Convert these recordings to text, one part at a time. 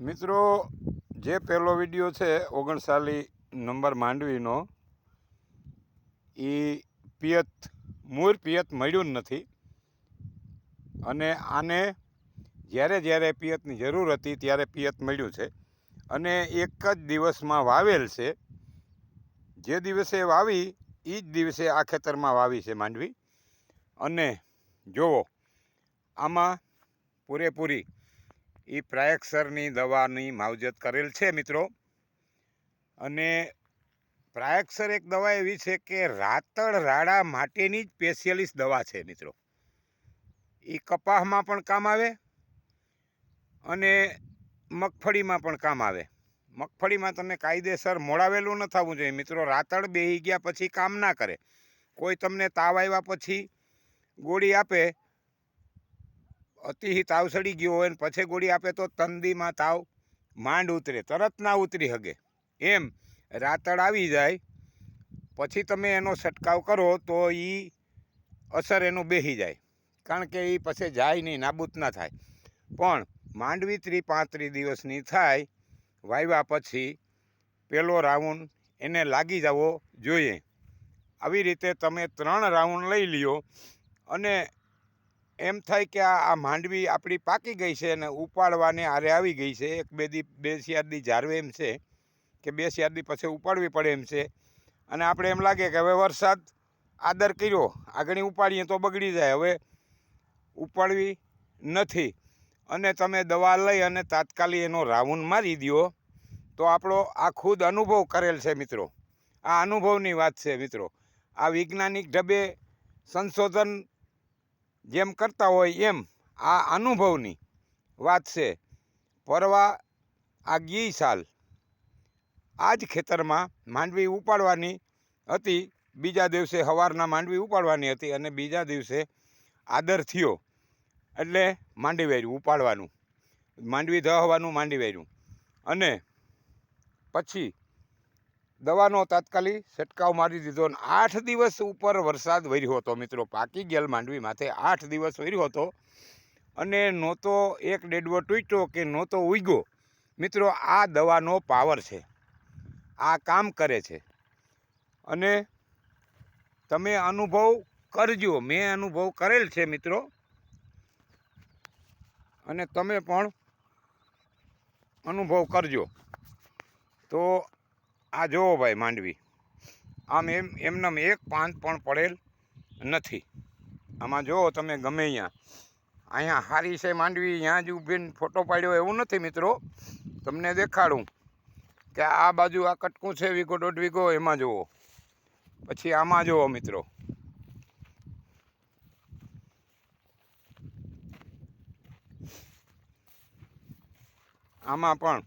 મિત્રો, જે પહેલો વિડીયો છે 59 નંબર માંડવીનો, એ મૂળ પિયત મળ્યું નથી. અને આને જ્યારે પિયતની જરૂર હતી ત્યારે પિયત મળ્યું છે. અને એક જ દિવસમાં વાવેલ છે. જે દિવસે વાવી એ જ દિવસે આ ખેતરમાં વાવી છે માંડવી. અને જુઓ, આમાં પૂરેપૂરી એ પ્રાયક્ષરની દવાની માવજત કરેલ છે મિત્રો. અને પ્રાયક્ષર એક દવા એવી છે કે રાતળ રાડા માટેની જ સ્પેશિયલિસ્ટ દવા છે મિત્રો. એ કપાસમાં પણ કામ આવે અને મગફળીમાં પણ કામ આવે. મગફળીમાં તમે કાયદેસર મોડાવેલું ન થવું જોઈએ મિત્રો. રાતળ બેહી ગયા પછી કામ ના કરે. કોઈ તમને તાવ આવ્યા પછી ગોળી આપે, અતિશી તાવ સડી ગયો હોય ને પછી ગોળી આપે તો તંદીમાં તાવ માંડ ઉતરે, તરત ના ઉતરી શકે. એમ રાતળ આવી જાય પછી તમે એનો છંટકાવ કરો તો એ અસર એનો બેસી જાય, કારણ કે એ પછી જાય નહીં, નાબૂદ ના થાય. પણ માંડવી 30-35 દિવસની થાય વાવ્યા પછી પહેલો રાઉન્ડ એને લાગી જવો જોઈએ. આવી રીતે તમે 3 રાઉન્ડ લઈ લ્યો અને એમ થાય કે આ માંડવી આપણી પાકી ગઈ છે અને ઉપાડવાને આરે આવી ગઈ છે. 1-2 દી જારવે એમ છે કે 2 દી પછી ઉપાડવી પડે એમ છે. અને આપણે એમ લાગે કે હવે વરસાદ આદર કર્યો, આગળ ઉપાડીએ તો બગડી જાય, હવે ઉપાડવી નથી. અને તમે દવા લઈ અને તાત્કાલિક એનો રાઉન્ડ મારી દો તો આપણો આ ખુદ અનુભવ કરેલ છે મિત્રો. આ અનુભવની વાત છે મિત્રો. આ વૈજ્ઞાનિક ઢબે સંશોધન જેમ કરતા હોય એમ આ અનુભવની વાત છે. પરવા આ ગઈ સાલ આ જ ખેતરમાં માંડવી ઉપાડવાની હતી. બીજા દિવસે સવારના માંડવી ઉપાડવાની હતી અને બીજા દિવસે આદર થયો એટલે માંડી વાર્યું ઉપાડવાનું, માંડવી દહવાનું માંડી વાર્યું. અને પછી દવાનો તાત્કાલિક છંટકાવ મારી દીધો. અને 8 દિવસ ઉપર વરસાદ વર્યો હતો મિત્રો. પાકી ગયેલ માંડવી માથે 8 દિવસ વર્યો હતો. અને નહોતો એક ડેડવો તૂટ્યો કે નહોતો ઉગ્યો. મિત્રો, આ દવાનો પાવર છે, આ કામ કરે છે. અને તમે અનુભવ કરજો. મેં અનુભવ કરેલ છે મિત્રો. અને તમે પણ અનુભવ કરજો. તો આ જુઓ ભાઈ, માંડવી આમ એમનામ એક પાન પણ પડેલ નથી. આમાં જુઓ તમે ગમે અહીંયા હારી છે માંડવી, ત્યાં જ ઊભીને ફોટો પાડ્યો એવું નથી મિત્રો. તમને દેખાડું કે આ બાજુ આ કટકું છે 1.5 વીઘો, એમાં જુઓ. પછી આમાં જુઓ મિત્રો, આમાં પણ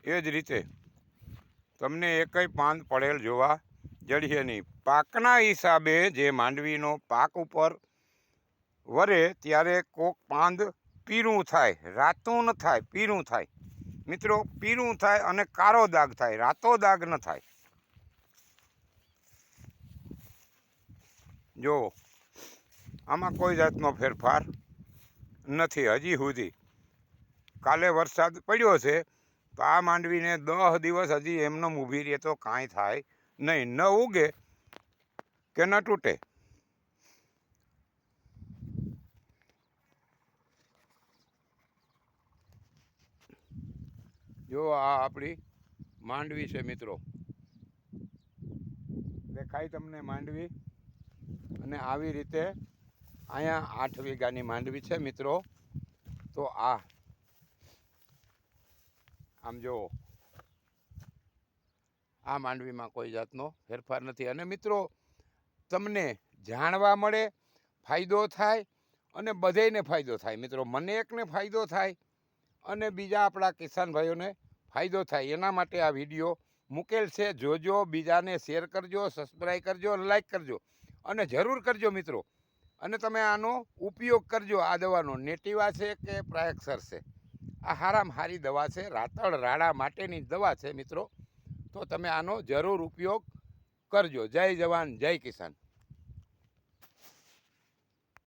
એ જ રીતે તમને એકય પાન પડેલ જોવા જડશે નહીં. પાકના હિસાબે જે માંડવીનો પાક ઉપર વરે ત્યારે કોક પાંદ પીળું થાય, રાતું ન થાય, પીળું થાય મિત્રો. પીળું થાય અને કાળો દાગ થાય, રાતો દાગ ન થાય. જો આમાં કોઈ જાતનો ફેરફાર નથી હજી સુધી. કાલે વરસાદ પડ્યો છે તો આ માંડવીને 10 દિવસ હજી એમને ઊભી રહે તો કાંઈ થાય નહીં. ન ઉગે કે ન તૂટે. જો આ આપણી માંડવી છે મિત્રો. દેખાય તમને માંડવી? અને આવી રીતે અહીંયા 8 વીઘાની માંડવી છે મિત્રો. તો આમ જુઓ, આ માંડવીમાં કોઈ જાતનો ફેરફાર નથી. અને મિત્રો, તમને જાણવા મળે, ફાયદો થાય અને બધાયને ફાયદો થાય મિત્રો. મને એકને ફાયદો થાય અને બીજા આપણા કિસાન ભાઈઓને ફાયદો થાય, એના માટે આ વિડીયો મૂકેલ છે. જોજો, બીજાને શેર કરજો, સબસ્ક્રાઈબ કરજો અને લાઈક કરજો. અને જરૂર કરજો મિત્રો. અને તમે આનો ઉપયોગ કરજો. આ દવાનો નેટિવા છે કે પ્રાયક્ષર છે, આ હારામાં હારી દવા છે. રાતળ રાડા માટેની દવા છે મિત્રો. તો તમે આનો જરૂર ઉપયોગ કરજો. જય જવાન, જય કિસાન.